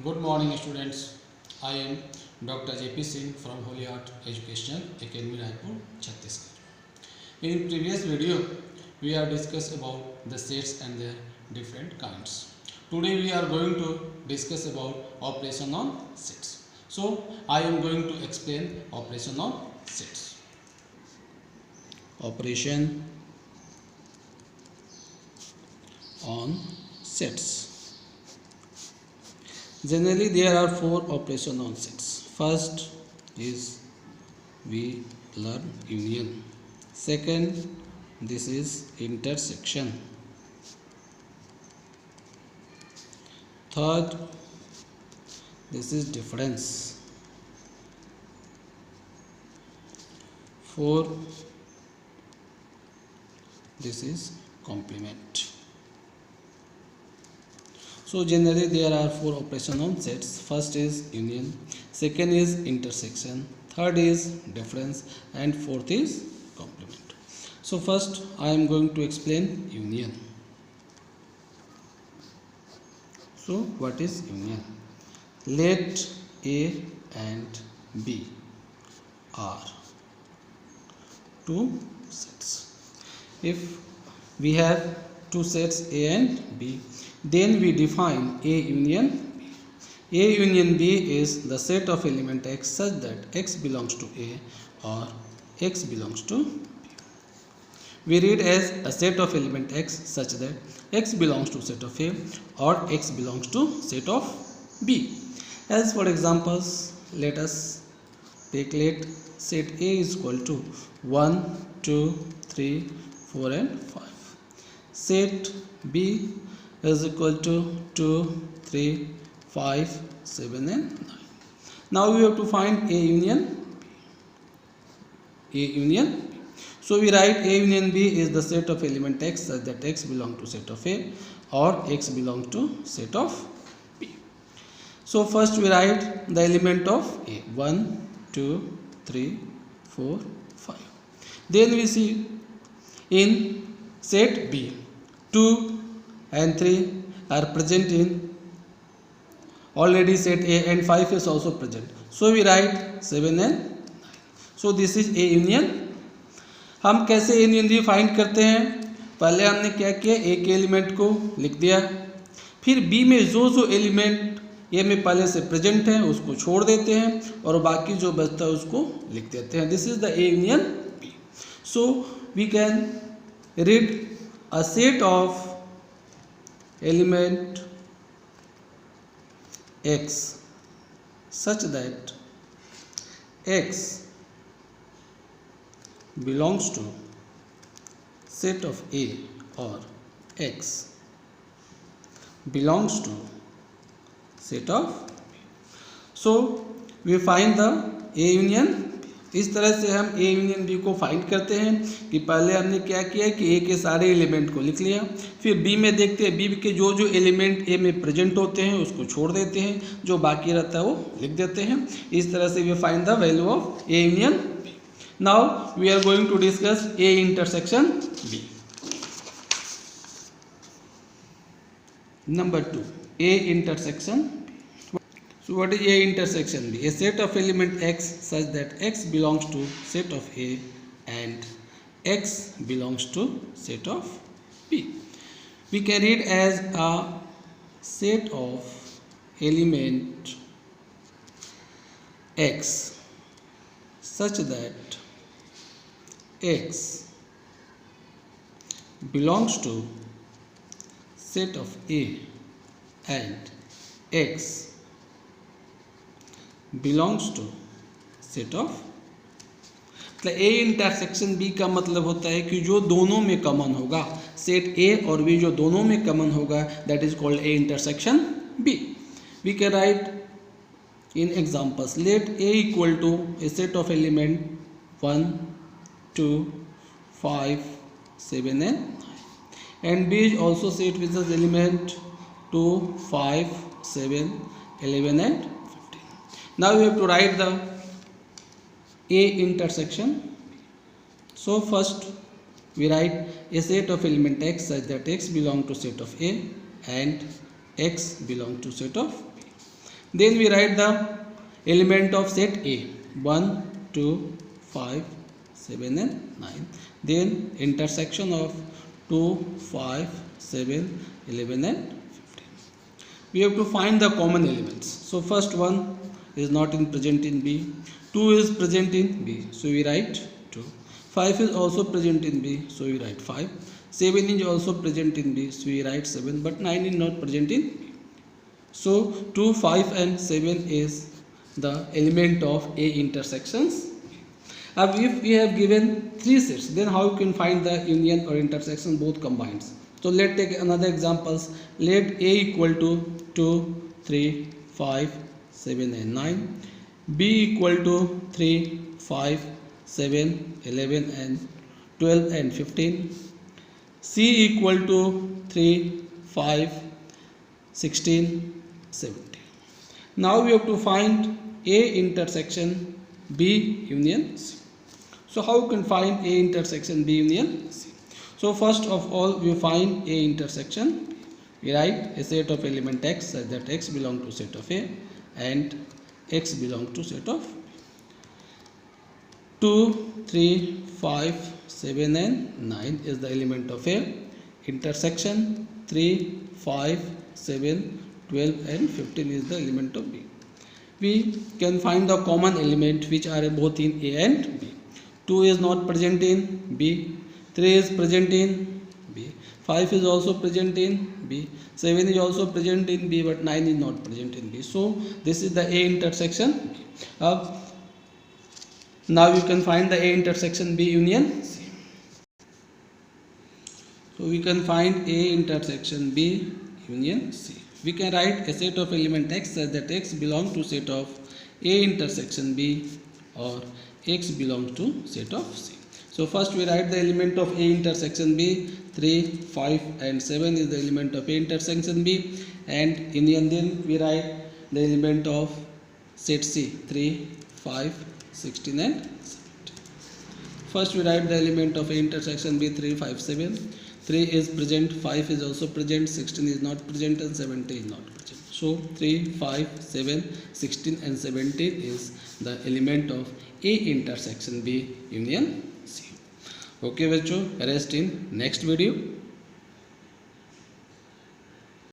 Good morning, students. I am Dr. J.P. Singh from Holy Heart Educational Academy, Raipur, Chhattisgarh. In previous video, we have discussed about the sets and their different kinds. Today, we are going to discuss about operation on sets. So, I am going to explain operation on sets. Operation on sets. Generally, there are four operations on sets. First is we learn union. Second, this is intersection. Third, this is difference. Fourth, this is complement. So generally there are four operations on sets. First is union, second is intersection, third is difference, and fourth is complement. So first I am going to explain union. So what is union? Let A and B are two sets. If we have two sets A and B, then we define A union B. A union B is the set of element X such that X belongs to A or X belongs to B. We read as a set of element X such that X belongs to set of A or X belongs to set of B. As for examples, let us take let set A is equal to 1, 2, 3, 4 and 5. Set B is equal to 2, 3, 5, 7 and 9. Now we have to find A union B. A union B. So we write A union B is the set of element X such that X belongs to set of A or X belongs to set of B. So first we write the element of A 1, 2, 3, 4, 5. Then we see in set B 2 and 3 are present in already set A and 5 is also present. So we write 7 and 9. So this is A union. हम कैसे A union B find करते हैं? पहले हमने क्या किया, A के element को लिख दिया, फिर B में जो एलिमेंट A में पहले से प्रेजेंट है उसको छोड़ देते हैं और बाकी जो बचता है उसको लिख देते हैं. This is the A union B. So we can read a set of element X such that X belongs to set of A or X belongs to set of B. So we find the A union B. इस तरह से हम A union B को find करते हैं कि पहले हमने क्या किया कि A के सारे एलिमेंट को लिख लिया, फिर B में देखते हैं B के जो एलिमेंट A में प्रेजेंट होते हैं उसको छोड़ देते हैं, जो बाकी रहता है वो लिख देते हैं. इस तरह से we find the value of A union B. Now we are going to discuss A intersection B. Number 2 A intersection. So what is A intersection B? A set of element X such that X belongs to set of A and X belongs to set of B. We can read as a set of element X such that X belongs to set of A and X belongs to set of. मतलब A intersection B का मतलब होता है कि जो दोनों में common होगा, सेट A और B जो दोनों में कॉमन होगा, that is called A intersection B. We can write in examples. Let A equal to a set of element 1, 2, 5, 7 and 9 and B is also set with the element 2, 5, 7, 11 and now we have to write the A intersection. So first we write a set of element X such that X belong to set of A and X belong to set of B. Then we write the element of set A, 1, 2, 5, 7 and 9. Then intersection of 2, 5, 7, 11 and 15. We have to find the common elements. So first one is not in present in B, 2 is present in B, so we write 2. 5 is also present in B, so we write 5. 7 is also present in B, so we write 7, but 9 is not present in B. So 2, 5 and 7 is the element of A intersections. If we have given 3 sets, then how you can find the union or intersection both combined? So let's take another examples. Let A equal to 2, 3, 5, 7 and 9. B equal to 3, 5, 7, 11 and 12 and 15. C equal to 3, 5, 16, 17. Now we have to find A intersection B union C. So how you can find A intersection B union C? So first of all we find A intersection. We write a set of element X such that X belong to set of A and X belong to set of B. 2, 3, 5, 7 and 9 is the element of A. Intersection 3, 5, 7, 12 and 15 is the element of B. We can find the common element which are both in A and B. 2 is not present in B, 3 is present in B, 5 is also present in B, 7 is also present in B, but 9 is not present in B. So this is the A intersection. Now you can find the A intersection B union C. So we can find A intersection B union C. We can write a set of element X such that X belongs to set of A intersection B or X belongs to set of C. So first we write the element of A intersection B. 3, 5 and 7 is the element of A intersection B, and in the end then we write the element of set C. 3, 5, 16 and 17. First we write the element of A intersection B. 3, 5, 7. 3 is present, 5 is also present, 16 is not present and 17 is not present. So 3, 5, 7, 16 and 17 is the element of A intersection B union C. Okay बच्चों, rest in next video.